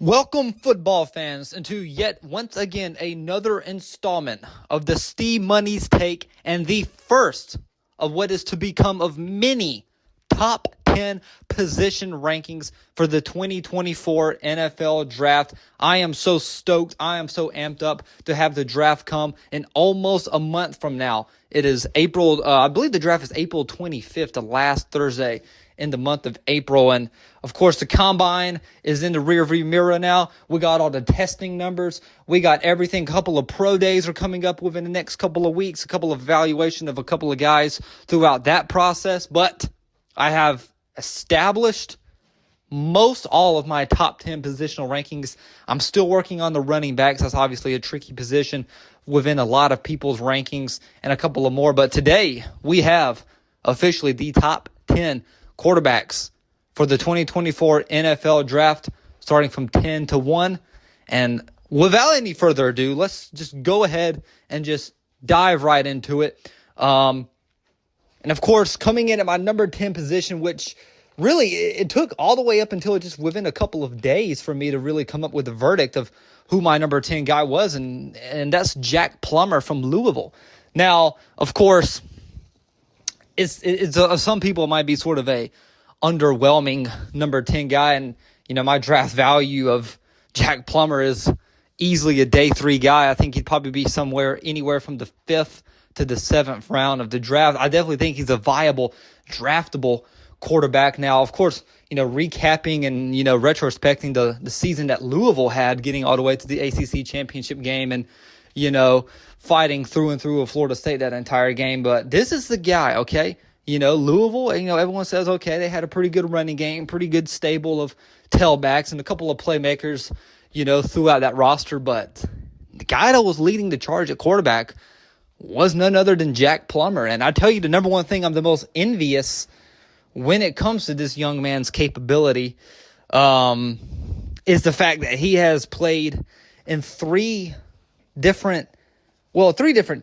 Welcome, football fans, into yet once again another installment of the Steve Money's Take and the first of what is to become of many top 10 position rankings for the 2024 NFL Draft. I am so stoked. I am so amped up to have the draft come in almost a month from now. It is April, I believe the draft is April 25th, the last Thursday in the month of April. And of course, the combine is in the rearview mirror now. We got all the testing numbers. We got everything. A couple of pro days are coming up within the next couple of weeks, a couple of evaluation of a couple of guys throughout that process. But I have established most all of my top 10 positional rankings. I'm still working on the running backs. That's obviously a tricky position within a lot of people's rankings and a couple of more. But today we have officially the top 10 quarterbacks for the 2024 NFL Draft, starting from 10 to 1. And without any further ado, let's just go ahead and just dive right into it. And of course, coming in at my number 10 position, which really it took all the way up until just within a couple of days for me to really come up with a verdict of who my number 10 guy was, and that's Jack Plummer from Louisville. Now, of course, it's some people might be sort of a underwhelming number 10 guy, and my draft value of Jack Plummer is easily a day 3 guy. I think he'd probably be anywhere from the 5th to the 7th round of the draft. I definitely think he's a viable, draftable quarterback. Now, of course, recapping and retrospecting the season that Louisville had, getting all the way to the ACC championship game, and fighting through and through with Florida State that entire game. But this is the guy, okay? Louisville, everyone says, okay, they had a pretty good running game, pretty good stable of tailbacks and a couple of playmakers, throughout that roster. But the guy that was leading the charge at quarterback was none other than Jack Plummer. And I tell you, the number one thing I'm the most envious when it comes to this young man's capability is the fact that he has played in three different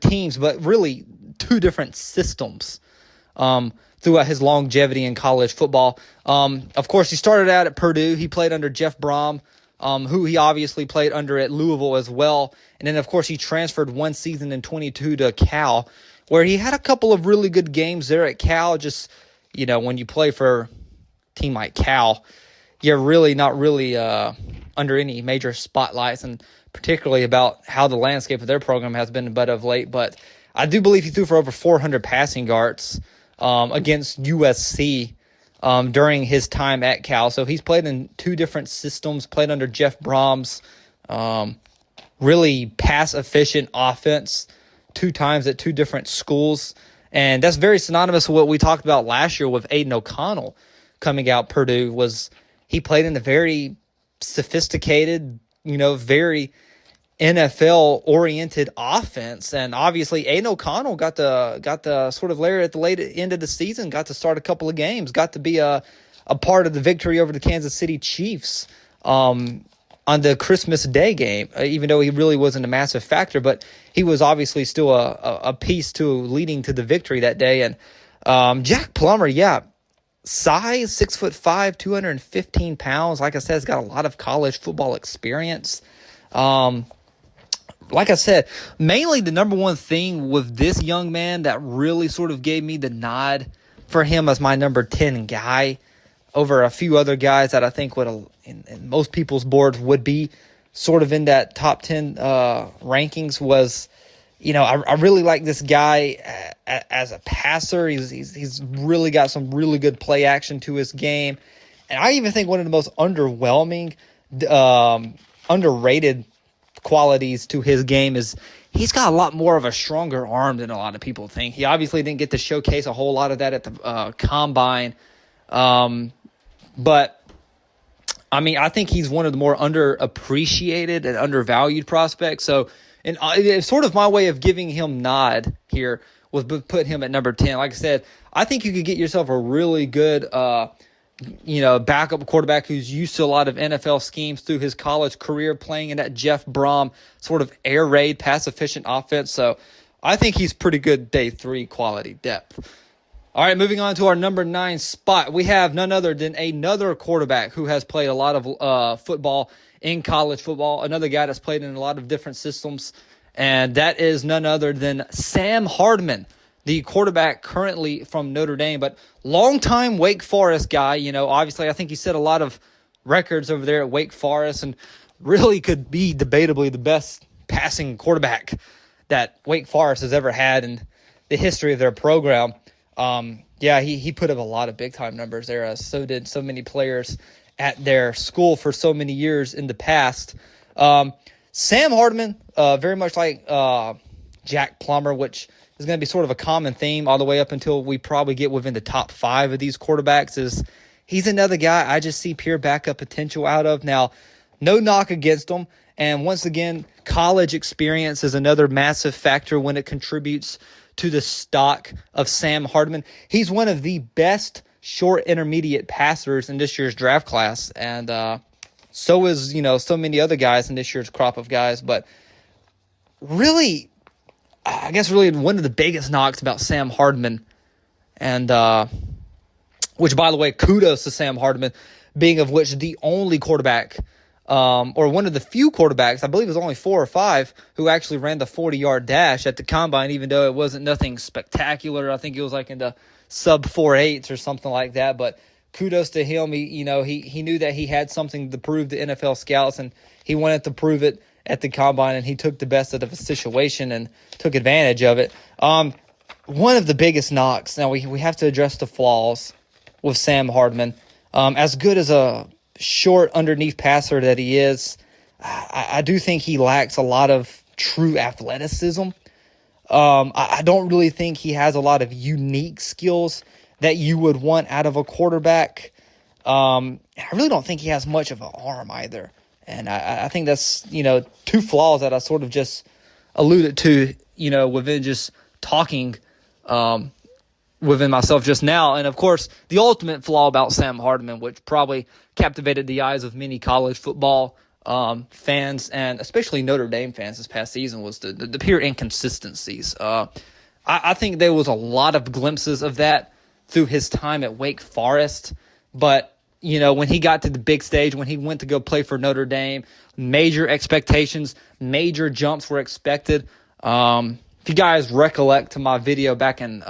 teams, but really 2 different systems throughout his longevity in college football. Of course, he started out at Purdue. He played under Jeff Brom, who he obviously played under at Louisville as well. And then, of course, he transferred one season in 22 to Cal, where he had a couple of really good games there at Cal. Just, when you play for a team like Cal, you're really not really under any major spotlights, and particularly about how the landscape of their program has been but of late. But I do believe he threw for over 400 passing yards against USC during his time at Cal. So he's played in 2 different systems, played under Jeff Brom's really pass-efficient offense 2 times at 2 different schools. And that's very synonymous with what we talked about last year with Aiden O'Connell coming out Purdue. Was he played in a very sophisticated, very NFL-oriented offense. And obviously, Aiden O'Connell got the sort of layer at the late end of the season, got to start a couple of games, got to be a part of the victory over the Kansas City Chiefs on the Christmas Day game, even though he really wasn't a massive factor. But he was obviously still a piece to leading to the victory that day. And Jack Plummer, size, 6'5", 215 pounds. Like I said, he's got a lot of college football experience. Like I said, mainly the number one thing with this young man that really sort of gave me the nod for him as my number 10 guy over a few other guys that I think would, in most people's boards, would be sort of in that top 10 rankings was, I really like this guy as a passer. He's really got some really good play action to his game. And I even think one of the most underwhelming, underrated qualities to his game is he's got a lot more of a stronger arm than a lot of people think. He obviously didn't get to showcase a whole lot of that at the combine. But I think he's one of the more underappreciated and undervalued prospects. So, and it's sort of my way of giving him nod here was put him at number 10. Like I said, I think you could get yourself a really good, backup quarterback who's used to a lot of NFL schemes through his college career, playing in that Jeff Brom sort of air raid, pass efficient offense. So I think he's pretty good day 3 quality depth. All right, moving on to our number 9 spot. We have none other than another quarterback who has played a lot of football in college football, another guy that's played in a lot of different systems, and that is none other than Sam Hardman, the quarterback currently from Notre Dame, but longtime Wake Forest guy. Obviously I think he set a lot of records over there at Wake Forest and really could be debatably the best passing quarterback that Wake Forest has ever had in the history of their program. He put up a lot of big-time numbers there, as so did so many players at their school for so many years in the past. Sam Hardman, very much like Jack Plummer, which is going to be sort of a common theme all the way up until we probably get within the top 5 of these quarterbacks, is he's another guy I just see pure backup potential out of. Now, no knock against him, and once again, college experience is another massive factor when it contributes to the stock of Sam Hardman. He's one of the best short intermediate passers in this year's draft class, and so is, so many other guys in this year's crop of guys. But really, I guess really one of the biggest knocks about Sam Hardman, and which, by the way, kudos to Sam Hardman, being of which the only quarterback, or one of the few quarterbacks, I believe it was only 4 or 5, who actually ran the 40-yard dash at the combine, even though it wasn't nothing spectacular. I think it was like in the sub 4.8s or something like that. But kudos to him. He knew that he had something to prove to NFL scouts, and he wanted to prove it at the combine, and he took the best out of a situation and took advantage of it. One of the biggest knocks, now we have to address the flaws with Sam Hardman. As good as a short underneath passer that he is, I do think he lacks a lot of true athleticism. I don't really think he has a lot of unique skills that you would want out of a quarterback. I really don't think he has much of an arm either. And I think that's, 2 flaws that I sort of just alluded to, within just talking within myself just now. And, of course, the ultimate flaw about Sam Hardman, which probably captivated the eyes of many college football fans and especially Notre Dame fans this past season, was the pure inconsistencies. I think there was a lot of glimpses of that through his time at Wake Forest, but when he got to the big stage, when he went to go play for Notre Dame, major expectations, major jumps were expected. If you guys recollect to my video back in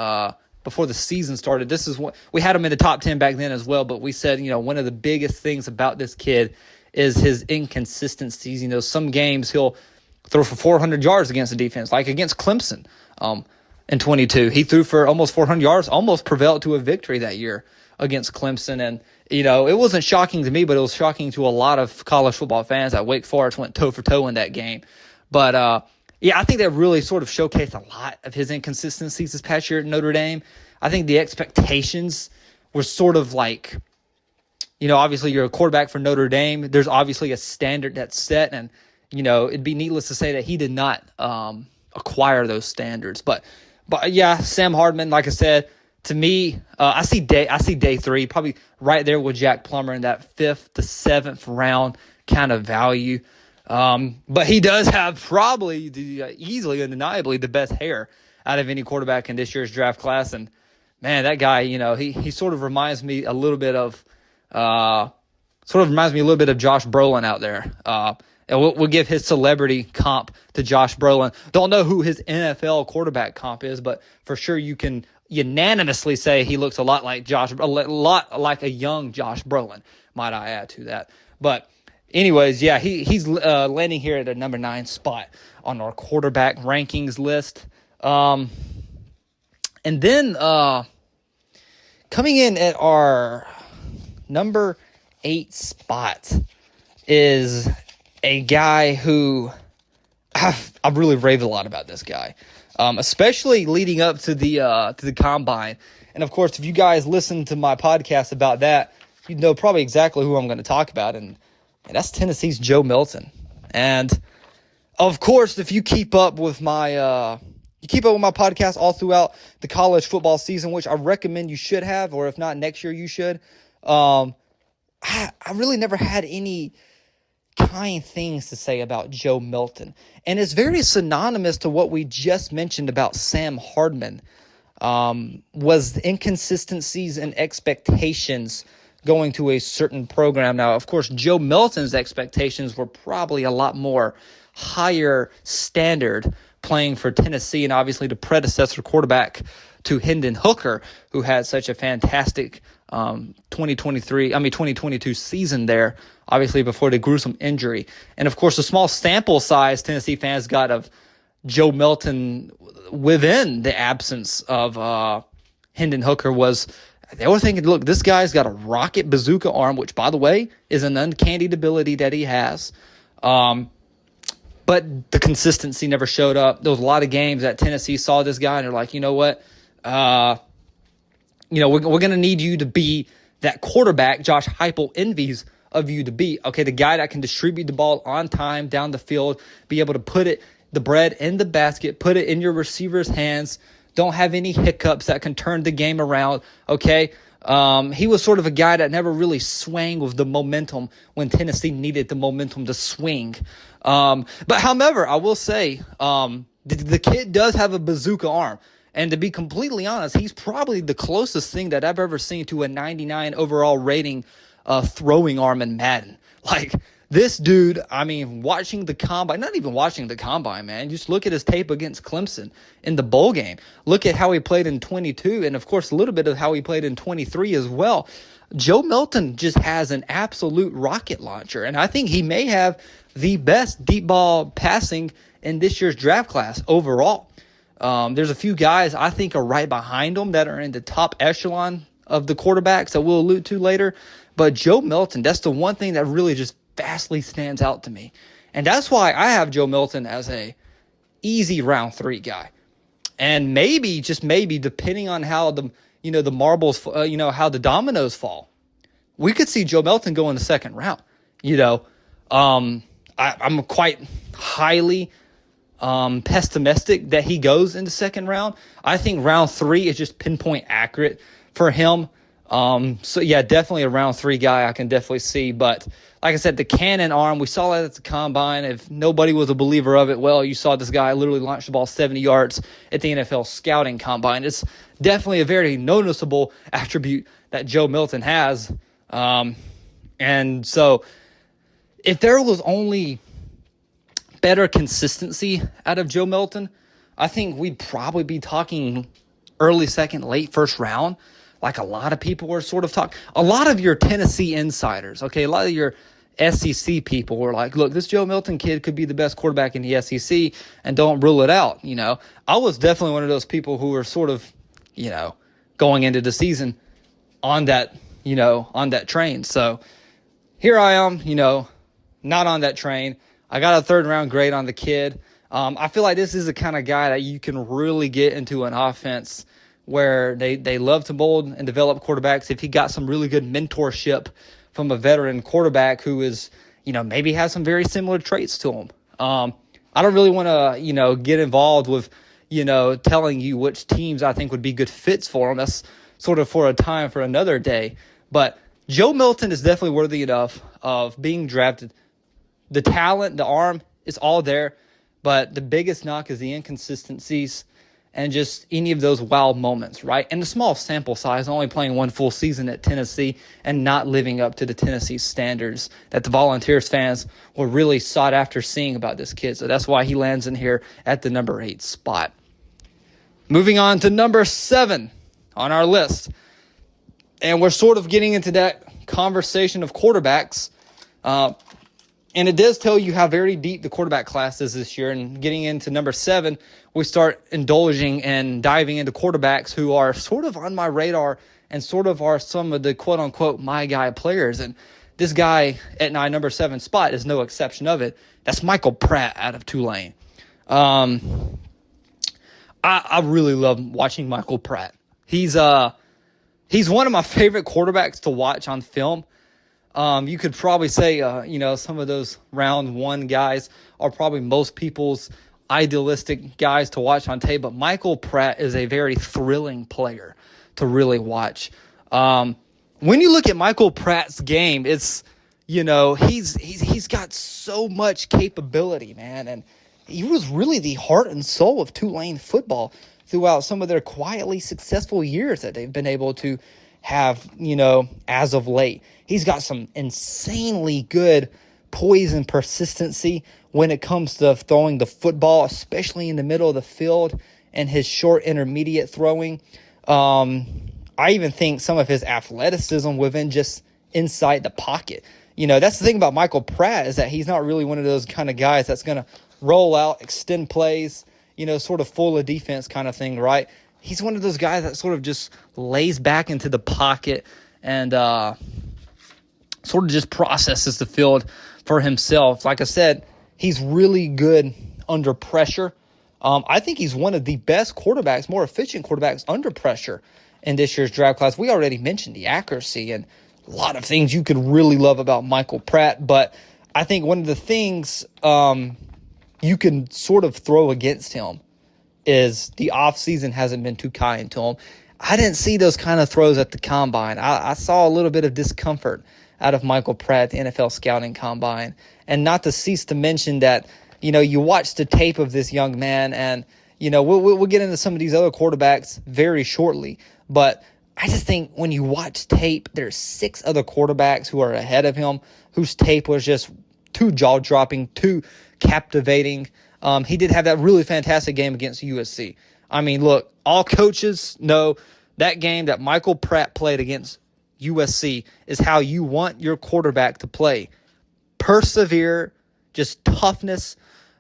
before the season started, this is what we had him in the top 10 back then as well. But we said, one of the biggest things about this kid is his inconsistencies. Some games he'll throw for 400 yards against the defense, like against Clemson in 22. He threw for almost 400 yards, almost prevailed to a victory that year against Clemson. And, it wasn't shocking to me, but it was shocking to a lot of college football fans that Wake Forest went toe-for-toe in that game. But, I think that really sort of showcased a lot of his inconsistencies this past year at Notre Dame. I think the expectations were sort of like, obviously you're a quarterback for Notre Dame. There's obviously a standard that's set, and, it'd be needless to say that he did not acquire those standards. But yeah, Sam Hardman, like I said, to me, I see day 3, probably right there with Jack Plummer in that 5th to 7th round kind of value. But he does have probably easily and undeniably the best hair out of any quarterback in this year's draft class. And man, that guy, he sort of reminds me a little bit of Josh Brolin out there. And we'll give his celebrity comp to Josh Brolin. Don't know who his NFL quarterback comp is, but for sure you can unanimously say he looks a lot like a young Josh Brolin, might I add to that. But anyways, yeah, he's landing here at a number 9 spot on our quarterback rankings list. And then coming in at our number 8 spot is a guy who I've really raved a lot about this guy, especially leading up to the combine. And of course, if you guys listen to my podcast about that, you know probably exactly who I'm going to talk about, and that's Tennessee's Joe Milton. And of course, if you keep up with my podcast all throughout the college football season, which I recommend you should have, or if not next year you should. I really never had any kind things to say about Joe Milton, and it's very synonymous to what we just mentioned about Sam Hardman. was inconsistencies and expectations going to a certain program. Now, of course, Joe Milton's expectations were probably a lot more higher standard playing for Tennessee, and obviously the predecessor quarterback to Hendon Hooker, who had such a fantastic 2022 season there, obviously before the gruesome injury. And of course, the small sample size Tennessee fans got of Joe Milton within the absence of Hendon Hooker was, they were thinking, look, this guy's got a rocket bazooka arm, which, by the way, is an uncandied ability that he has. But the consistency never showed up. There was a lot of games that Tennessee saw this guy and they're like, you know what? We're going to need you to be that quarterback Josh Heupel envies of you to be. Okay, the guy that can distribute the ball on time down the field, be able to put the bread in the basket, put it in your receiver's hands, don't have any hiccups that can turn the game around, okay? He was sort of a guy that never really swang with the momentum when Tennessee needed the momentum to swing. But however, I will say the kid does have a bazooka arm. And to be completely honest, he's probably the closest thing that I've ever seen to a 99 overall rating throwing arm in Madden. Like, this dude, I mean, watching the combine, not even watching the combine, man. Just look at his tape against Clemson in the bowl game. Look at how he played in 22, and of course, a little bit of how he played in 23 as well. Joe Milton just has an absolute rocket launcher, and I think he may have the best deep ball passing in this year's draft class overall. There's a few guys I think are right behind him that are in the top echelon of the quarterbacks that we'll allude to later. But Joe Milton, that's the one thing that really just vastly stands out to me. And that's why I have Joe Milton as a easy round 3 guy. And maybe, just maybe, depending on how the marbles, how the dominoes fall, we could see Joe Milton go in the second round. I'm quite highly pessimistic that he goes in the second round. I think round 3 is just pinpoint accurate for him. So yeah, definitely a round 3 guy I can definitely see. But like I said, the cannon arm, we saw that at the combine. If nobody was a believer of it, well, you saw this guy literally launch the ball 70 yards at the NFL scouting combine. It's definitely a very noticeable attribute that Joe Milton has. And so if there was only better consistency out of Joe Milton, I think we'd probably be talking early second, late first round. Like a lot of people were sort of talking. A lot of your Tennessee insiders, okay, a lot of your SEC people were like, look, this Joe Milton kid could be the best quarterback in the SEC, and don't rule it out, I was definitely one of those people who were sort of, going into the season on that, on that train. So here I am, not on that train. I got a third round grade on the kid. I feel like this is the kind of guy that you can really get into an offense where they love to mold and develop quarterbacks. If he got some really good mentorship from a veteran quarterback who is, maybe has some very similar traits to him. I don't really want to, get involved with, telling you which teams I think would be good fits for him. That's sort of for a time for another day. But Joe Milton is definitely worthy enough of being drafted. The talent, the arm, is all there. But the biggest knock is the inconsistencies and just any of those wow moments, right? And the small sample size, only playing one full season at Tennessee and not living up to the Tennessee standards that the Volunteers fans were really sought after seeing about this kid. So that's why he lands in here at the number 8 spot. Moving on to number 7 on our list. And we're sort of getting into that conversation of quarterbacks. And it does tell you how very deep the quarterback class is this year. And getting into number 7, we start indulging and diving into quarterbacks who are sort of on my radar and sort of are some of the quote-unquote my guy players. And this guy at my number 7 spot is no exception of it. That's Michael Pratt out of Tulane. I really love watching Michael Pratt. He's one of my favorite quarterbacks to watch on film. You could probably say, some of those round 1 guys are probably most people's idealistic guys to watch on tape, but Michael Pratt is a very thrilling player to really watch. When you look at Michael Pratt's game, it's, he's got so much capability, man, and he was really the heart and soul of Tulane football throughout some of their quietly successful years that they've been able to have, as of late. He's got some insanely good poise and persistency when it comes to throwing the football, especially in the middle of the field, and his short intermediate throwing. I even think some of his athleticism within just inside the pocket. That's the thing about Michael Pratt, is that he's not really one of those kind of guys that's going to roll out, extend plays, sort of full of defense kind of thing, right? He's one of those guys that sort of just lays back into the pocket and sort of just processes the field for himself. Like I said, he's really good under pressure. I think he's one of the best quarterbacks, more efficient quarterbacks under pressure in this year's draft class. We already mentioned the accuracy and a lot of things you could really love about Michael Pratt, but I think one of the things you can sort of throw against him is the offseason hasn't been too kind to him. I didn't see those kind of throws at the combine. I saw a little bit of discomfort out of Michael Pratt at the NFL scouting combine. And not to cease to mention that, you watch the tape of this young man, and, we'll get into some of these other quarterbacks very shortly. But I just think when you watch tape, there's 6 other quarterbacks who are ahead of him whose tape was just too jaw-dropping, too captivating. He did have that really fantastic game against USC. I mean, look, all coaches know that game that Michael Pratt played against USC is how you want your quarterback to play. Persevere, just toughness,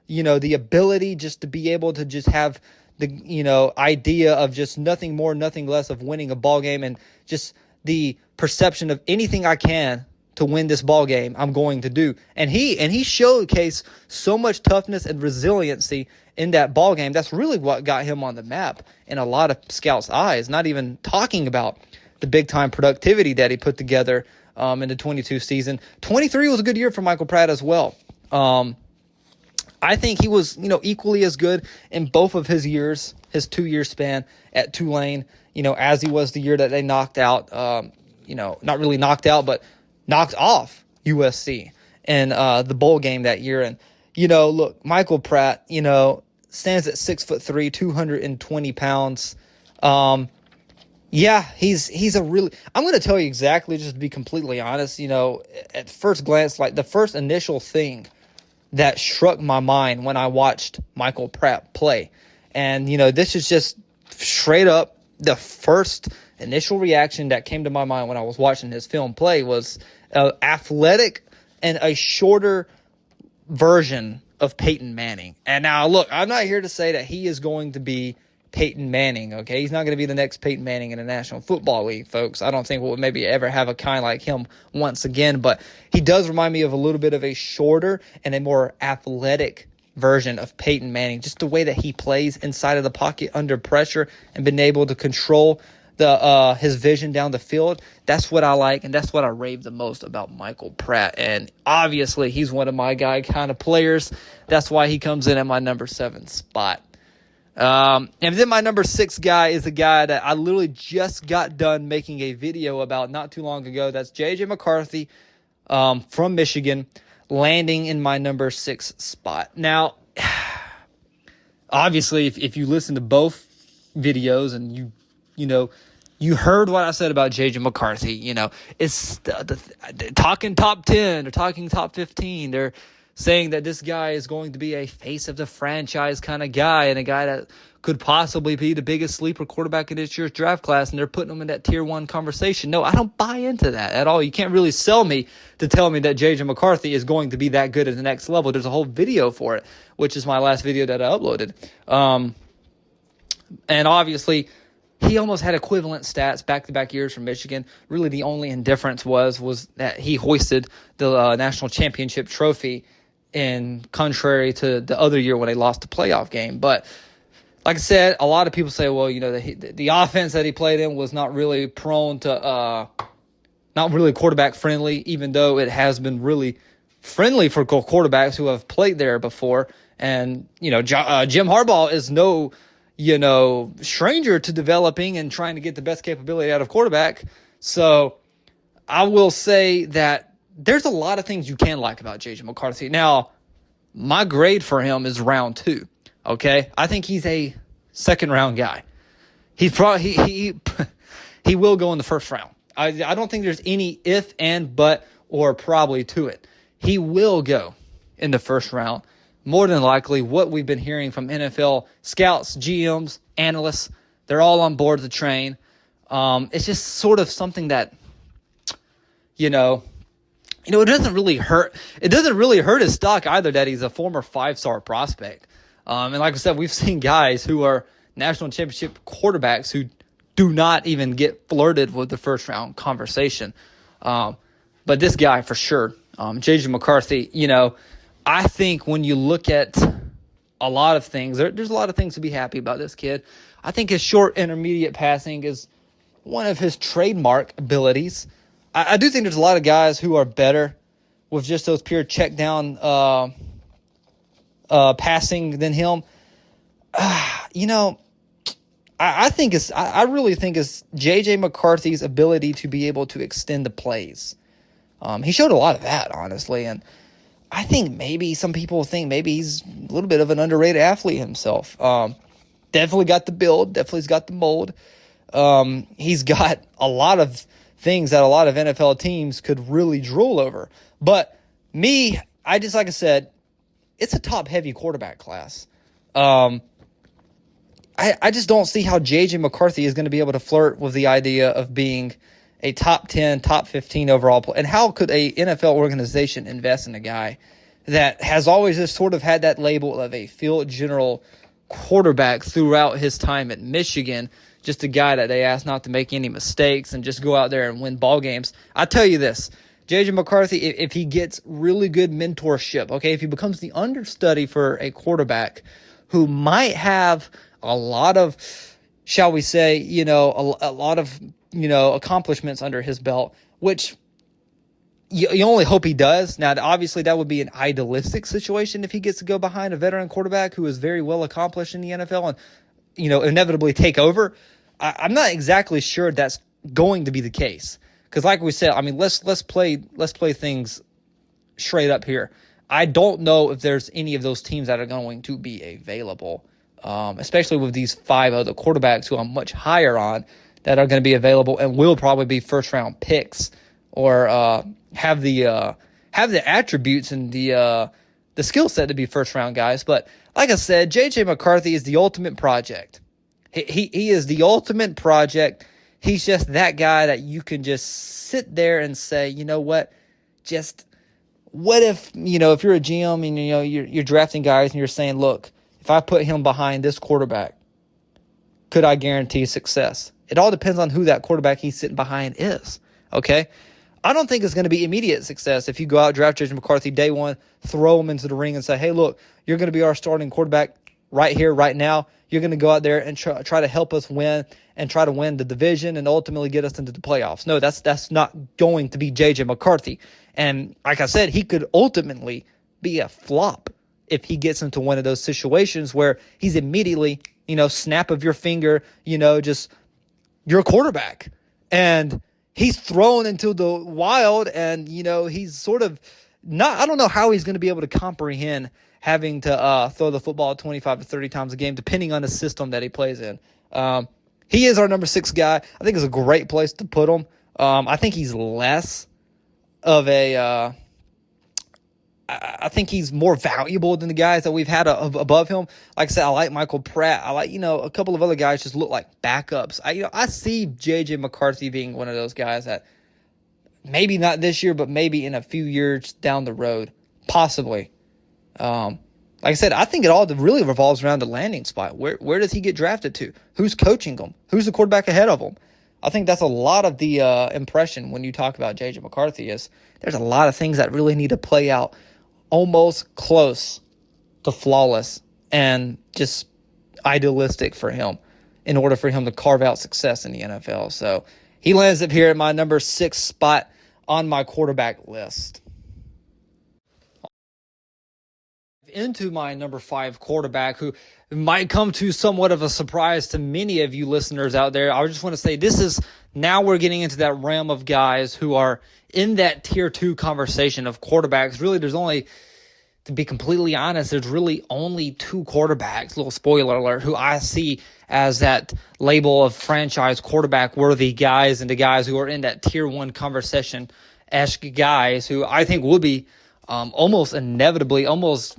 the ability just to be able to just have the, idea of just nothing more, nothing less of winning a ball game, and just the perception of anything I can to win this ball game, I'm going to do. And he showcased so much toughness and resiliency in that ball game. That's really what got him on the map in a lot of scouts' eyes, not even talking about the big-time productivity that he put together in the 22 season. 23 was a good year for Michael Pratt as well. I think he was, equally as good in both of his years, his 2-year span at Tulane, as he was the year that they knocked out, not really knocked out, but knocked off USC in the bowl game that year. And, look, Michael Pratt, stands at 6'3", 220 pounds. Yeah, he's a really, I'm going to tell you exactly, just to be completely honest, at first glance, like the first initial thing that struck my mind when I watched Michael Pratt play. And, this is just straight up the first initial reaction that came to my mind when I was watching his film play was athletic and a shorter version of Peyton Manning. And now, look, I'm not here to say that he is going to be Peyton Manning, okay? He's not going to be the next Peyton Manning in the National Football League, folks. I don't think we'll maybe ever have a kind like him once again, but he does remind me of a little bit of a shorter and a more athletic version of Peyton Manning, just the way that he plays inside of the pocket under pressure and been able to control his vision down the field. That's what I like, and that's what I rave the most about Michael Pratt. And obviously, he's one of my guy kind of players. That's why he comes in at my number 7 spot. And then my number 6 guy is a guy that I literally just got done making a video about not too long ago. That's J.J. McCarthy from Michigan, landing in my number 6 spot. Now, obviously, if you listen to both videos and you heard what I said about J.J. McCarthy, it's talking top 10 or talking top 15. They're saying that this guy is going to be a face of the franchise kind of guy and a guy that could possibly be the biggest sleeper quarterback in this year's draft class, and they're putting him in that tier 1 conversation. No, I don't buy into that at all. You can't really sell me to tell me that J.J. McCarthy is going to be that good at the next level. There's a whole video for it, which is my last video that I uploaded. And obviously, he almost had equivalent stats back-to-back years from Michigan. Really, the only indifference was that he hoisted the national championship trophy, in contrary to the other year when they lost the playoff game. But like I said, a lot of people say, well, the offense that he played in was not really prone to, not really quarterback friendly, even though it has been really friendly for quarterbacks who have played there before. And, Jim Harbaugh is no, stranger to developing and trying to get the best capability out of quarterback. So I will say that there's a lot of things you can like about J.J. McCarthy. Now, my grade for him is round 2, okay? I think he's a second-round guy. He's probably he will go in the first round. I don't think there's any if, and, but, or probably to it. He will go in the first round. More than likely, what we've been hearing from NFL scouts, GMs, analysts, they're all on board the train. It's just sort of something that, it doesn't really hurt. It doesn't really hurt his stock either that he's a former 5-star prospect. And like I said, we've seen guys who are national championship quarterbacks who do not even get flirted with the first round conversation. But this guy for sure, J.J. McCarthy, I think when you look at a lot of things, there's a lot of things to be happy about this kid. I think his short intermediate passing is one of his trademark abilities. I do think there's a lot of guys who are better with just those pure check down passing than him. I really think it's J.J. McCarthy's ability to be able to extend the plays. He showed a lot of that, honestly, and I think maybe some people think maybe he's a little bit of an underrated athlete himself. Definitely got the build, definitely's got the mold. He's got a lot of things that a lot of NFL teams could really drool over. But like I said, it's a top-heavy quarterback class. I just don't see how J.J. McCarthy is going to be able to flirt with the idea of being a top 10, top 15 overall player. And how could a NFL organization invest in a guy that has always just sort of had that label of a field general quarterback throughout his time at Michigan, just a guy that they asked not to make any mistakes and just go out there and win ball games? I tell you this, J.J. McCarthy, if he gets really good mentorship, if he becomes the understudy for a quarterback who might have a lot of, shall we say, a lot of, accomplishments under his belt, which you only hope he does. Now, obviously, that would be an idealistic situation if he gets to go behind a veteran quarterback who is very well accomplished in the NFL and, inevitably take over. I'm not exactly sure that's going to be the case. Because like we said, let's play things straight up here. I don't know if there's any of those teams that are going to be available, especially with these 5 other quarterbacks who I'm much higher on that are going to be available and will probably be first-round picks or have the attributes and the skill set to be first-round guys. But like I said, J.J. McCarthy is the ultimate project. He is the ultimate project. He's just that guy that you can just sit there and say, you know what, what if, if you're a GM and, you're drafting guys and you're saying, look, if I put him behind this quarterback, could I guarantee success? It all depends on who that quarterback he's sitting behind is, okay? I don't think it's going to be immediate success if you go out, draft J.J. McCarthy day one, throw him into the ring and say, hey, look, you're going to be our starting quarterback right here, right now. You're going to go out there and try to help us win and try to win the division and ultimately get us into the playoffs. No, that's not going to be J.J. McCarthy. And like I said, he could ultimately be a flop if he gets into one of those situations where he's immediately, snap of your finger, just your quarterback. And he's thrown into the wild and, he's sort of not, I don't know how he's going to be able to comprehend having to throw the football 25 to 30 times a game, depending on the system that he plays in. He is our number 6 guy. I think it's a great place to put him. I think he's less of a I think he's more valuable than the guys that we've had above him. Like I said, I like Michael Pratt. I like, a couple of other guys just look like backups. I see J.J. McCarthy being one of those guys that maybe not this year, but maybe in a few years down the road, possibly. Like I said, I think it all really revolves around the landing spot. Where does he get drafted to? Who's coaching him? Who's the quarterback ahead of him? I think that's a lot of the impression when you talk about J.J. McCarthy is there's a lot of things that really need to play out almost close to flawless and just idealistic for him in order for him to carve out success in the NFL. So he lands up here at my number 6 spot on my quarterback list. Into my number 5 quarterback, who might come to somewhat of a surprise to many of you listeners out there. I just want to say now we're getting into that realm of guys who are in that tier 2 conversation of quarterbacks. Really, there's only to be completely honest, there's really only two quarterbacks, little spoiler alert, who I see as that label of franchise quarterback worthy guys, and the guys who are in that tier one conversation-esque guys who I think will be almost inevitably, almost,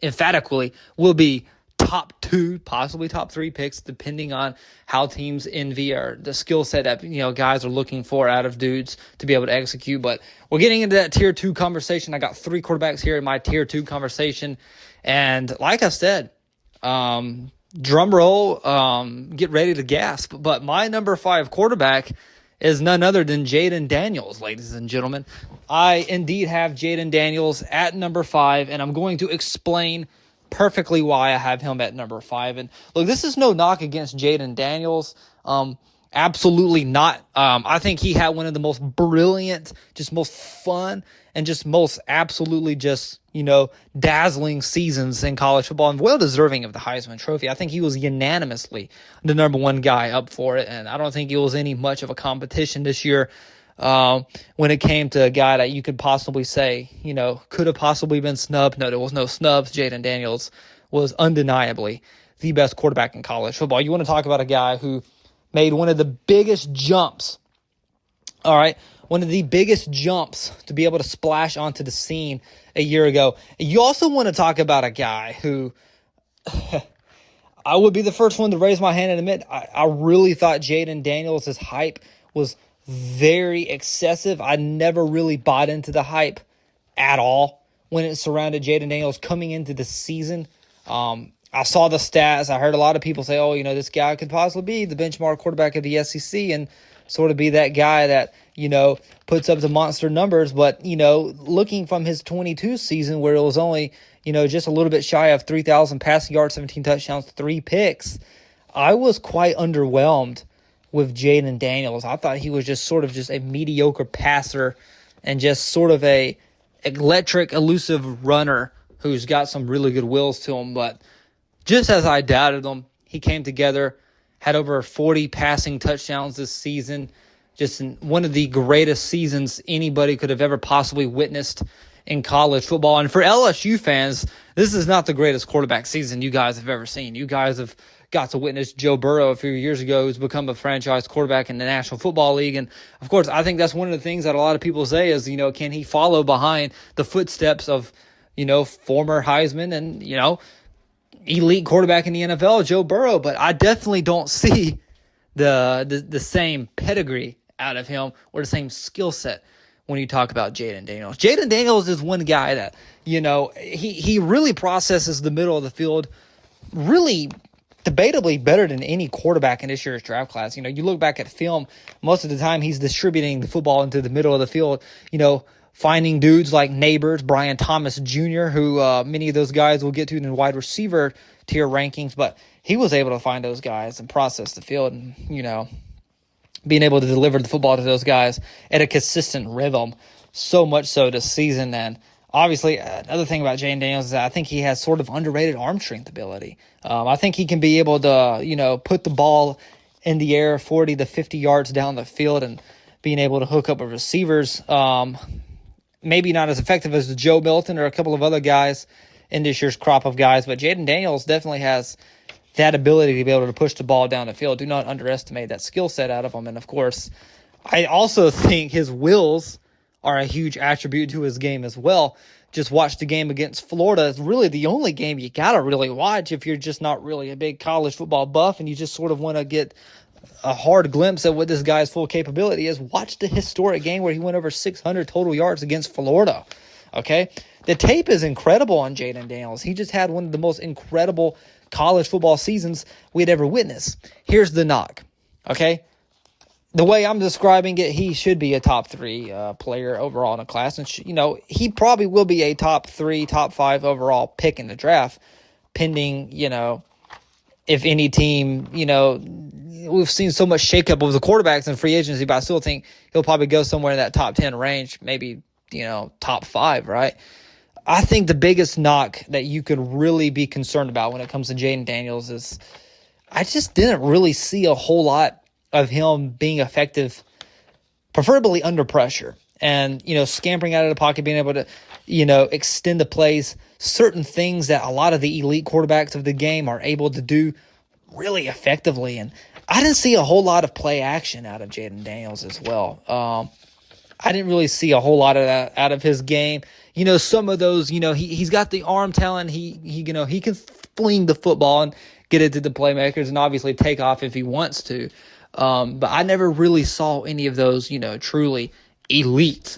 emphatically will be top two, possibly top three picks, depending on how teams envy or the skill set that, guys are looking for out of dudes to be able to execute. But we're getting into that tier two conversation. I got three quarterbacks here in my tier two conversation. And like I said, drum roll, get ready to gasp. But my number 5 quarterback is none other than Jayden Daniels, ladies and gentlemen. I indeed have Jayden Daniels at number 5, and I'm going to explain perfectly why I have him at number 5. And look, this is no knock against Jayden Daniels. Absolutely not. I think he had one of the most brilliant, just most fun, and just most absolutely just, dazzling seasons in college football, and well deserving of the Heisman Trophy. I think he was unanimously the number 1 guy up for it, and I don't think it was any much of a competition this year when it came to a guy that you could possibly say, could have possibly been snubbed. No, there was no snubs. Jayden Daniels was undeniably the best quarterback in college football. You want to talk about a guy who made one of the biggest jumps, all right, one of the biggest jumps to be able to splash onto the scene a year ago. You also want to talk about a guy who I would be the first one to raise my hand and admit I really thought Jayden Daniels' hype was very excessive. I never really bought into the hype at all when it surrounded Jayden Daniels coming into the season. I saw the stats. I heard a lot of people say, this guy could possibly be the benchmark quarterback of the SEC and sort of be that guy that, puts up the monster numbers. But, looking from his 22 season where it was only, just a little bit shy of 3,000 passing yards, 17 touchdowns, 3 picks, I was quite underwhelmed with Jayden Daniels. I thought he was just sort of just a mediocre passer and just sort of a electric, elusive runner who's got some really good wills to him. But just as I doubted him, he came together, had over 40 passing touchdowns this season, just in one of the greatest seasons anybody could have ever possibly witnessed in college football. And for LSU fans, this is not the greatest quarterback season you guys have ever seen. You guys have got to witness Joe Burrow a few years ago, who's become a franchise quarterback in the National Football League. And, of course, I think that's one of the things that a lot of people say is, can he follow behind the footsteps of, former Heisman and, elite quarterback in the NFL, Joe Burrow? But I definitely don't see the same pedigree out of him or the same skill set when you talk about Jayden Daniels. Jayden Daniels is one guy that, he really processes the middle of the field really debatably better than any quarterback in this year's draft class. You look back at film, most of the time he's distributing the football into the middle of the field, finding dudes like Neighbors, Brian Thomas Jr., who many of those guys will get to in the wide receiver tier rankings, but he was able to find those guys and process the field and, being able to deliver the football to those guys at a consistent rhythm, so much so this season. And obviously, another thing about Jayden Daniels is that I think he has sort of underrated arm strength ability. I think he can be able to, put the ball in the air 40 to 50 yards down the field and being able to hook up with receivers. Maybe not as effective as Joe Milton or a couple of other guys in this year's crop of guys, but Jayden Daniels definitely has that ability to be able to push the ball down the field. Do not underestimate that skill set out of him. And, of course, I also think his wills are a huge attribute to his game as well. Just watch the game against Florida. It's really the only game you got to really watch if you're just not really a big college football buff and you just sort of want to get a hard glimpse at what this guy's full capability is. Watch the historic game where he went over 600 total yards against Florida. Okay? The tape is incredible on Jayden Daniels. He just had one of the most incredible college football seasons we'd ever witnessed. Here's the knock. Okay? The way I'm describing it, he should be a top 3 player overall in a class. And, he probably will be a top 3, top 5 overall pick in the draft, pending, if any team, we've seen so much shakeup of the quarterbacks in free agency, but I still think he'll probably go somewhere in that top 10 range, maybe, top 5, right? I think the biggest knock that you could really be concerned about when it comes to Jayden Daniels is I just didn't really see a whole lot of him being effective, preferably under pressure. And, scampering out of the pocket, being able to extend the plays, certain things that a lot of the elite quarterbacks of the game are able to do really effectively. And I didn't see a whole lot of play action out of Jaden Daniels as well. I didn't really see a whole lot of that out of his game. Some of those, he's got the arm talent. He can fling the football and get it to the playmakers and obviously take off if he wants to. But I never really saw any of those, truly elite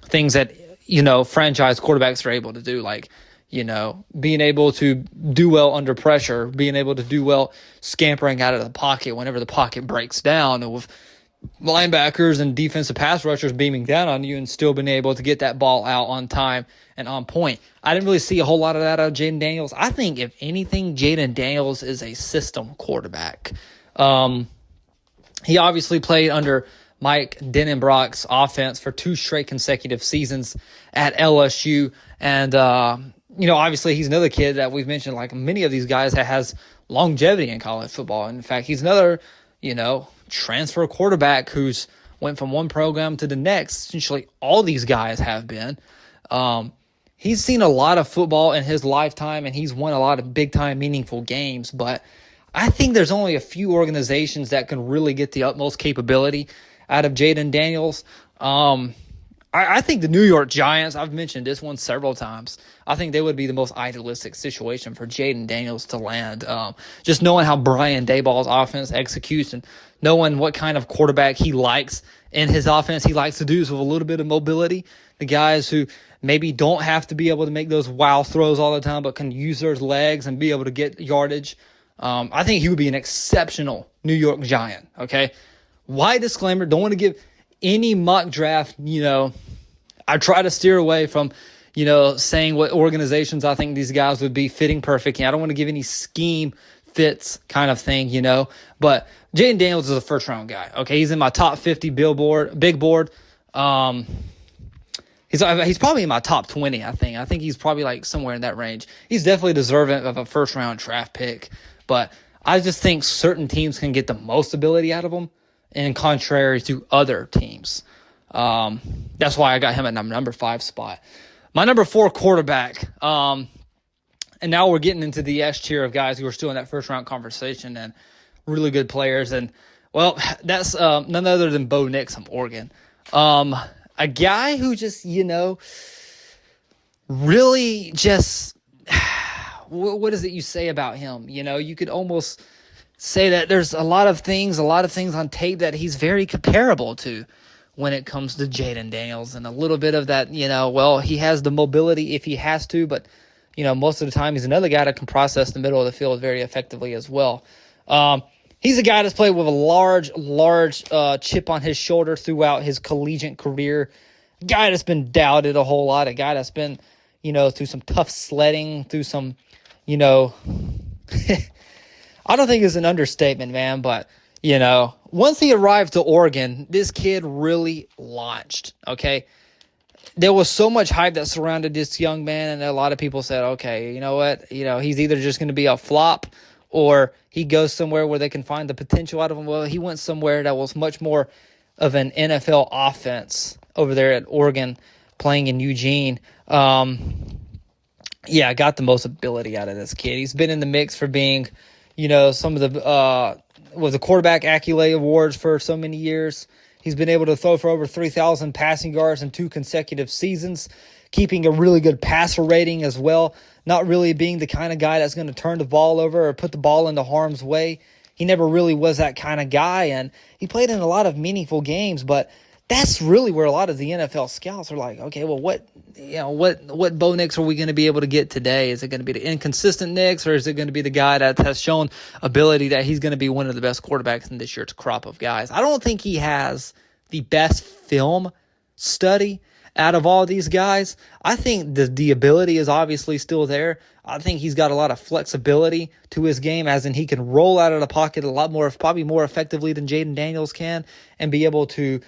things that, franchise quarterbacks are able to do, like, being able to do well under pressure, being able to do well scampering out of the pocket whenever the pocket breaks down, and with linebackers and defensive pass rushers beaming down on you and still being able to get that ball out on time and on point. I didn't really see a whole lot of that out of Jaden Daniels. I think, if anything, Jaden Daniels is a system quarterback. He obviously played under Mike Denenbrock's offense for 2 straight consecutive seasons at LSU. And, obviously he's another kid that we've mentioned, like many of these guys, that has longevity in college football. In fact, he's another, transfer quarterback who's went from one program to the next. Essentially, all these guys have been. He's seen a lot of football in his lifetime, and he's won a lot of big-time, meaningful games. But I think there's only a few organizations that can really get the utmost capability out of Jaden Daniels. I think the New York Giants, I've mentioned this one several times, I think they would be the most idealistic situation for Jaden Daniels to land. Just knowing how Brian Daboll's offense executes and knowing what kind of quarterback he likes in his offense, he likes to do this with a little bit of mobility. The guys who maybe don't have to be able to make those wow throws all the time, but can use their legs and be able to get yardage. I think he would be an exceptional New York Giant, okay? Why disclaimer? Don't want to give any mock draft, I try to steer away from, saying what organizations I think these guys would be fitting perfect. I don't want to give any scheme fits kind of thing, But Jaden Daniels is a first-round guy, okay? He's in my top 50 big board. He's probably in my top 20, I think. I think he's probably like somewhere in that range. He's definitely deserving of a first-round draft pick. But I just think certain teams can get the most ability out of him, in contrary to other teams. That's why I got him at number 5 spot. My number 4 quarterback, and now we're getting into the S tier of guys who are still in that first round conversation and really good players. And, well, that's none other than Bo Nix from Oregon. A guy who just, really just, what is it you say about him? You could almost say that there's a lot of things on tape that he's very comparable to when it comes to Jaden Daniels, and a little bit of that, he has the mobility if he has to, but, most of the time he's another guy that can process the middle of the field very effectively as well. He's a guy that's played with a large chip on his shoulder throughout his collegiate career, a guy that's been doubted a whole lot, a guy that's been, through some tough sledding, through some, I don't think it's an understatement, man, but, once he arrived to Oregon, this kid really launched, okay? There was so much hype that surrounded this young man, and a lot of people said, okay, you know what? He's either just going to be a flop or he goes somewhere where they can find the potential out of him. Well, he went somewhere that was much more of an NFL offense over there at Oregon, playing in Eugene. I got the most ability out of this kid. He's been in the mix for being, some of the the quarterback accolade awards for so many years. He's been able to throw for over 3,000 passing yards in 2 consecutive seasons, keeping a really good passer rating as well, not really being the kind of guy that's going to turn the ball over or put the ball into harm's way. He never really was that kind of guy, and he played in a lot of meaningful games, but that's really where a lot of the NFL scouts are like, okay, well, what Bo Nix are we going to be able to get today? Is it going to be the inconsistent Nix, or is it going to be the guy that has shown ability that he's going to be one of the best quarterbacks in this year's crop of guys? I don't think he has the best film study out of all these guys. I think the ability is obviously still there. I think he's got a lot of flexibility to his game, as in he can roll out of the pocket a lot more, probably more effectively than Jaden Daniels can, and be able to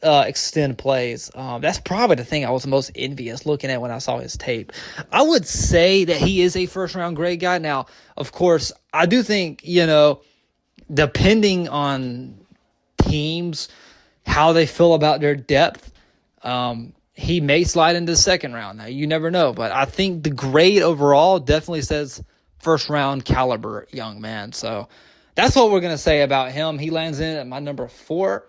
extend plays. That's probably the thing I was most envious looking at when I saw his tape. I would say that he is a first-round grade guy. Now, of course, I do think, depending on teams, how they feel about their depth, he may slide into the second round. Now, you never know, but I think the grade overall definitely says first round caliber young man. So that's what we're going to say about him. He lands in at my number 4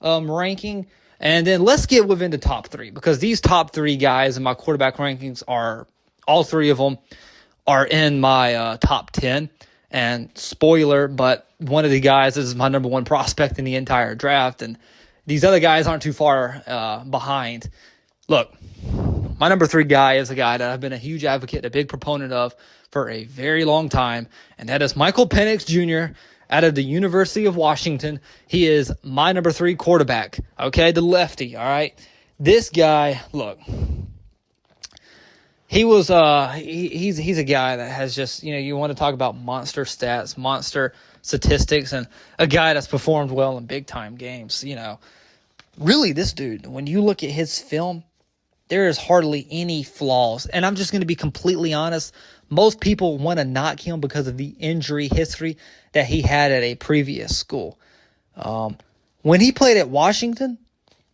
ranking. And then let's get within the top 3, because these top 3 guys in my quarterback rankings are, all 3 of them are in my top 10. And spoiler, but one of the guys is my number 1 prospect in the entire draft. And these other guys aren't too far behind. Look, my number 3 guy is a guy that I've been a huge advocate, a big proponent of for a very long time, and that is Michael Penix Jr. out of the University of Washington. He is my number 3 quarterback, okay, the lefty, all right? This guy, look, he was he's a guy that has just, you want to talk about monster stats, monster statistics, and a guy that's performed well in big-time games, Really, this dude, when you look at his film, there is hardly any flaws. And I'm just going to be completely honest. Most people want to knock him because of the injury history that he had at a previous school. When he played at Washington,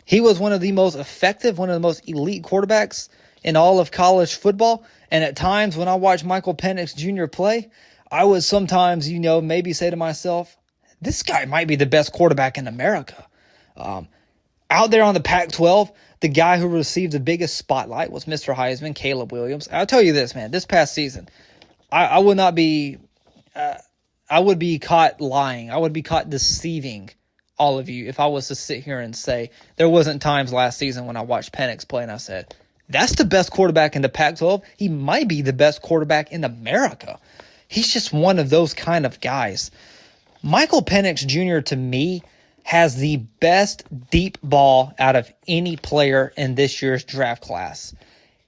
he was one of the most effective, one of the most elite quarterbacks in all of college football. And at times when I watch Michael Penix Jr. play, I would sometimes, maybe say to myself, this guy might be the best quarterback in America. Out there on the Pac-12, the guy who received the biggest spotlight was Mr. Heisman, Caleb Williams. I'll tell you this, man. This past season, I would not be I would be caught lying. I would be caught deceiving all of you if I was to sit here and say there wasn't times last season when I watched Penix play and I said, that's the best quarterback in the Pac-12. He might be the best quarterback in America. He's just one of those kind of guys. Michael Penix Jr., to me, has the best deep ball out of any player in this year's draft class.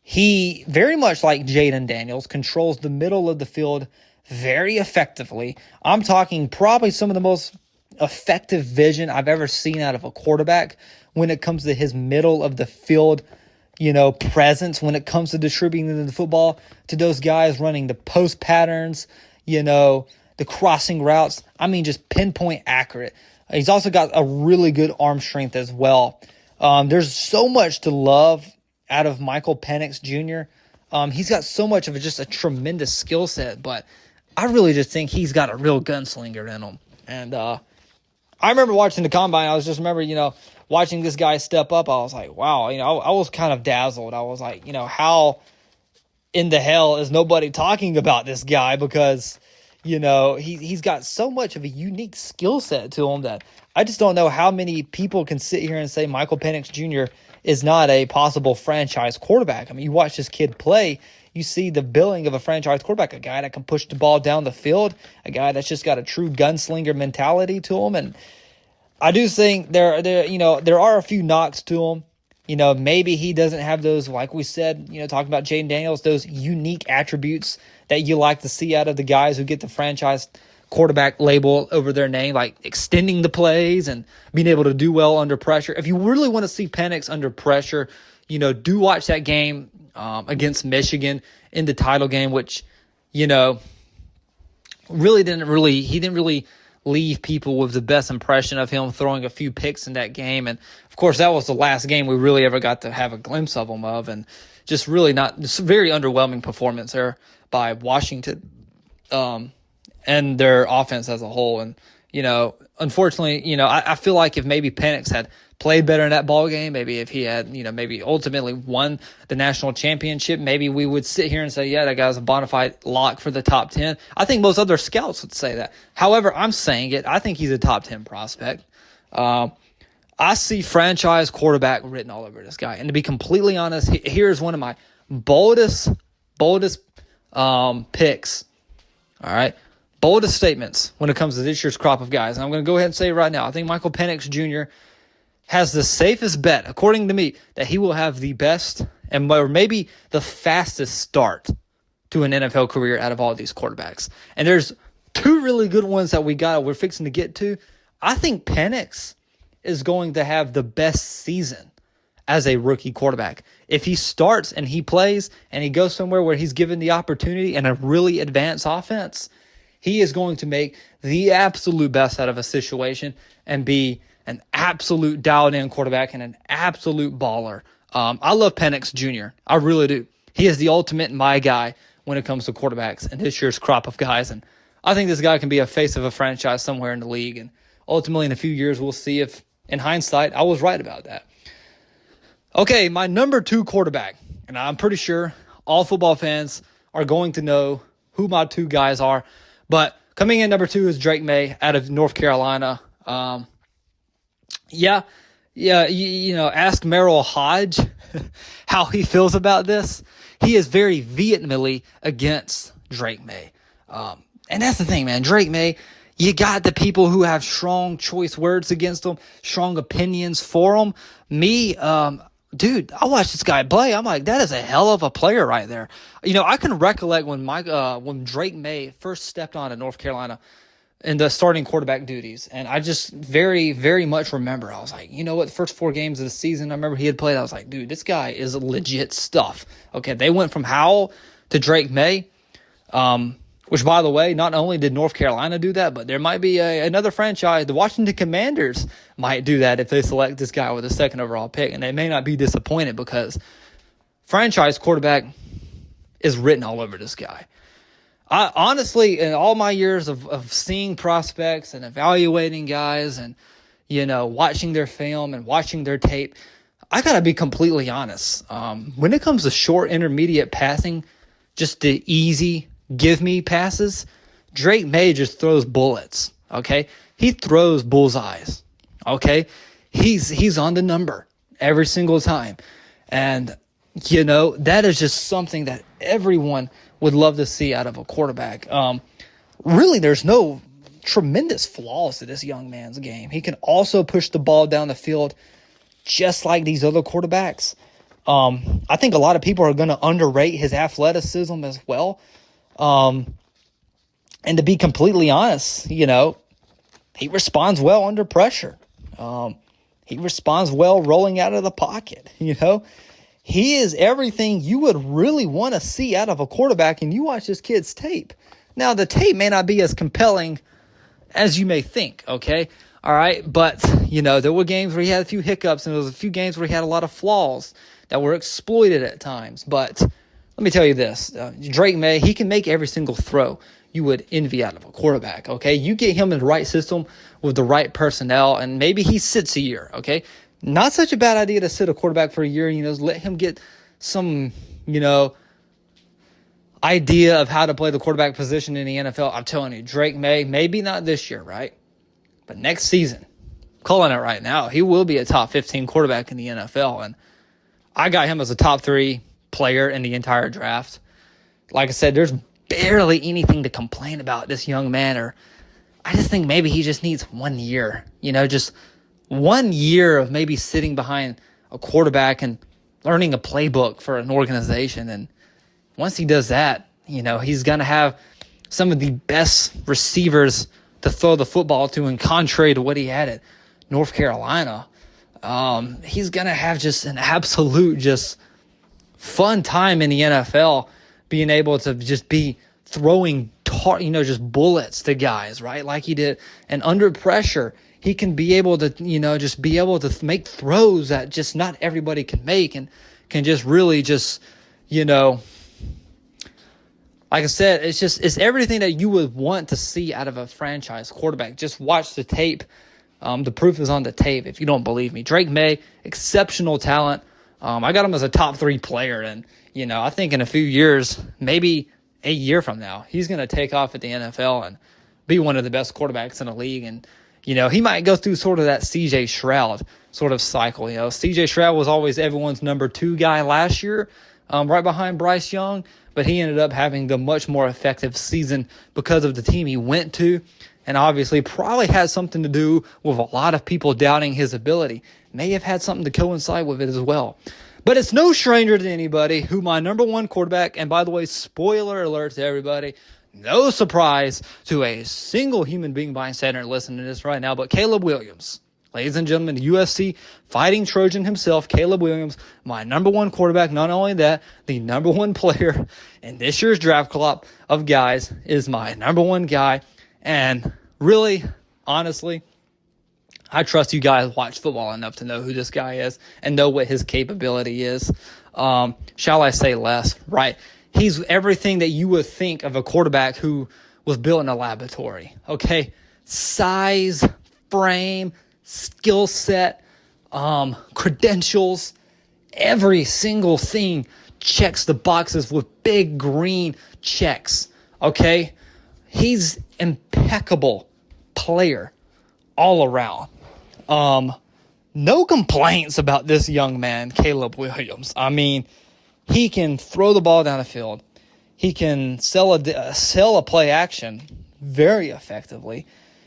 He, very much like Jaden Daniels, controls the middle of the field very effectively. I'm talking probably some of the most effective vision I've ever seen out of a quarterback when it comes to his middle of the field, presence, when it comes to distributing the football to those guys running the post patterns, the crossing routes. I mean, just pinpoint accurate. He's also got a really good arm strength as well. There's so much to love out of Michael Penix Jr. He's got so much of just a tremendous skill set, but I really just think he's got a real gunslinger in him. And I remember watching the combine. I was just watching this guy step up. I was like, wow, I was kind of dazzled. I was like, how in the hell is nobody talking about this guy? Because he's got so much of a unique skill set to him that I just don't know how many people can sit here and say Michael Penix Jr. is not a possible franchise quarterback. I mean, you watch this kid play, you see the billing of a franchise quarterback, a guy that can push the ball down the field, a guy that's just got a true gunslinger mentality to him. And I do think there are a few knocks to him. Maybe he doesn't have those, like we said, talking about Jaden Daniels, those unique attributes that you like to see out of the guys who get the franchise quarterback label over their name, like extending the plays and being able to do well under pressure. If you really want to see Penix under pressure, do watch that game against Michigan in the title game, which, he didn't really leave people with the best impression of him, throwing a few picks in that game. And of course, that was the last game we really ever got to have a glimpse of him of, and just really just very underwhelming performance there by Washington and their offense as a whole. And, unfortunately, I feel like if maybe Penix had played better in that ball game, maybe if he had, maybe ultimately won the national championship, maybe we would sit here and say, yeah, that guy's a bona fide lock for the top 10. I think most other scouts would say that. However, I'm saying it. I think he's a top 10 prospect. I see franchise quarterback written all over this guy. And to be completely honest, here's one of my boldest picks. All right. Boldest statements when it comes to this year's crop of guys. And I'm going to go ahead and say it right now. I think Michael Penix Jr. has the safest bet, according to me, that he will have the best and or maybe the fastest start to an NFL career out of all of these quarterbacks. And there's two really good ones that we're fixing to get to. I think Penix is going to have the best season as a rookie quarterback. If he starts and he plays and he goes somewhere where he's given the opportunity and a really advanced offense, he is going to make the absolute best out of a situation and be an absolute dialed-in quarterback and an absolute baller. I love Penix Jr. I really do. He is the ultimate my guy when it comes to quarterbacks and this year's crop of guys. And I think this guy can be a face of a franchise somewhere in the league. And ultimately, in a few years, we'll see if, in hindsight, I was right about that. Okay, my number 2 quarterback, and I'm pretty sure all football fans are going to know who my 2 guys are. But coming in number 2 is Drake May out of North Carolina. Ask Merrill Hodge how he feels about this. He is very vehemently against Drake May. And that's the thing, man. Drake May, you got the people who have strong choice words against him, strong opinions for him. Me, dude, I watched this guy play. I'm like, that is a hell of a player right there. I can recollect when Drake May first stepped on at North Carolina in the starting quarterback duties. And I just very, very much remember, I was like, you know what, the first 4 games of the season, I remember he had played, I was like, dude, this guy is legit stuff. Okay, they went from Howell to Drake May, which, by the way, not only did North Carolina do that, but there might be another franchise. The Washington Commanders might do that if they select this guy with a 2nd overall pick, and they may not be disappointed because franchise quarterback is written all over this guy. I honestly, in all my years of seeing prospects and evaluating guys and, watching their film and watching their tape, I got to be completely honest. When it comes to short, intermediate passing, just the easy give me passes, Drake May just throws bullets, okay? He throws bullseyes, okay? He's on the number every single time. And, that is just something that everyone would love to see out of a quarterback. Really, there's no tremendous flaws to this young man's game. He can also push the ball down the field just like these other quarterbacks. I think a lot of people are going to underrate his athleticism as well. And to be completely honest, he responds well under pressure. He responds well rolling out of the pocket, He is everything you would really want to see out of a quarterback, and you watch this kid's tape. Now, the tape may not be as compelling as you may think, okay? All right, but, there were games where he had a few hiccups, and there was a few games where he had a lot of flaws that were exploited at times. But let me tell you this, Drake May, he can make every single throw you would envy out of a quarterback, okay? You get him in the right system with the right personnel, and maybe he sits a year, okay? Not such a bad idea to sit a quarterback for a year, let him get some, idea of how to play the quarterback position in the NFL. I'm telling you, Drake May, maybe not this year, right? But next season, I'm calling it right now, he will be a top 15 quarterback in the NFL. And I got him as a top 3 player in the entire draft. Like I said, there's barely anything to complain about this young man. Or I just think maybe he just needs 1 year, just 1 year of maybe sitting behind a quarterback and learning a playbook for an organization. And once he does that, he's going to have some of the best receivers to throw the football to. And contrary to what he had at North Carolina, he's going to have just an absolute just fun time in the NFL, being able to just be throwing, just bullets to guys, right? Like he did. And under pressure, he can be able to, just be able to make throws that just not everybody can make, and can just really just, like I said, it's everything that you would want to see out of a franchise quarterback. Just watch the tape. The proof is on the tape if you don't believe me. Drake May, exceptional talent. I got him as a top 3 player, and, I think in a few years, maybe a year from now, he's going to take off at the NFL and be one of the best quarterbacks in the league. And, he might go through sort of that C.J. Stroud sort of cycle. C.J. Stroud was always everyone's number 2 guy last year, right behind Bryce Young, but he ended up having the much more effective season because of the team he went to, and obviously probably had something to do with a lot of people doubting his ability. May have had something to coincide with it as well. But it's no stranger to anybody who my number 1 quarterback, and by the way, spoiler alert to everybody, no surprise to a single human being buying center and listening to this right now, but Caleb Williams. Ladies and gentlemen, the UFC fighting Trojan himself, Caleb Williams, my number 1 quarterback. Not only that, the number 1 player in this year's draft club of guys is my number 1 guy. And really, honestly, I trust you guys watch football enough to know who this guy is and know what his capability is. Shall I say less, right? He's everything that you would think of a quarterback who was built in a laboratory, okay? Size, frame, skill set, credentials, every single thing checks the boxes with big green checks, okay? He's impeccable player all around. No complaints about this young man, Caleb Williams. I mean, he can throw the ball down the field. He can sell a play action very effectively.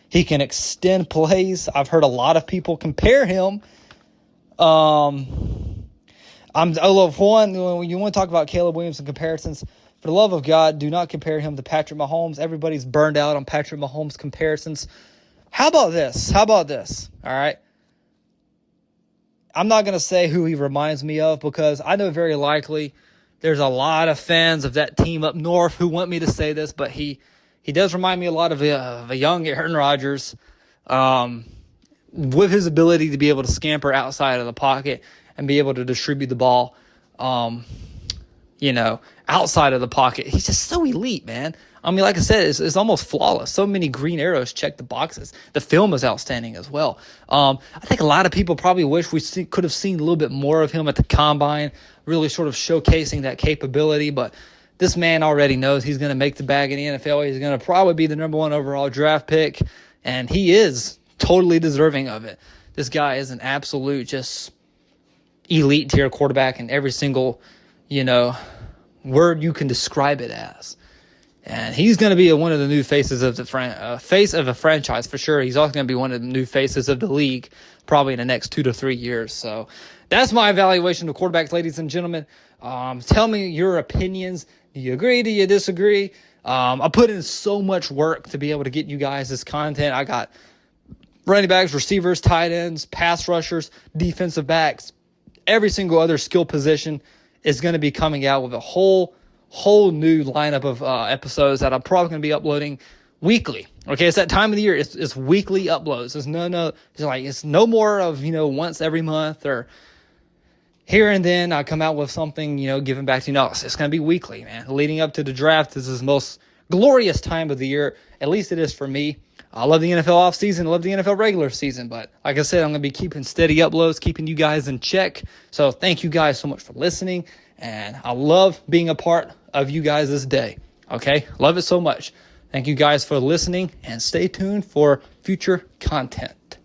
He can extend plays. I've heard a lot of people compare him. I love one. When you want to talk about Caleb Williams and comparisons, for the love of God, do not compare him to Patrick Mahomes. Everybody's burned out on Patrick Mahomes comparisons. How about this? All right. I'm not going to say who he reminds me of because I know very likely there's a lot of fans of that team up north who want me to say this, but he does remind me a lot of a young Aaron Rodgers with his ability to be able to scamper outside of the pocket and be able to distribute the ball, outside of the pocket. He's just so elite, man. I mean, like I said, it's almost flawless. So many green arrows check the boxes. The film is outstanding as well. I think a lot of people probably wish we could have seen a little bit more of him at the combine, really sort of showcasing that capability. But this man already knows he's going to make the bag in the NFL. He's going to probably be the number 1 overall draft pick, and he is totally deserving of it. This guy is an absolute just elite tier quarterback in every single, word you can describe it as. And he's going to be one of the new faces of the face of a franchise for sure. He's also going to be one of the new faces of the league probably in the next 2 to 3 years. So that's my evaluation of quarterbacks, ladies and gentlemen. Tell me your opinions. Do you agree? Do you disagree? I put in so much work to be able to get you guys this content. I got running backs, receivers, tight ends, pass rushers, defensive backs. Every single other skill position is going to be coming out with a whole new lineup of episodes that I'm probably going to be uploading weekly. Okay, it's that time of the year. It's weekly uploads. It's no more of once every month or here and then I come out with something giving back to you. No, it's going to be weekly, man. Leading up to the draft, this is the most glorious time of the year. At least it is for me. I love the NFL offseason. I love the NFL regular season. But like I said, I'm going to be keeping steady uploads, keeping you guys in check. So thank you guys so much for listening. And I love being a part of you guys this day. Okay? Love it so much. Thank you guys for listening and stay tuned for future content.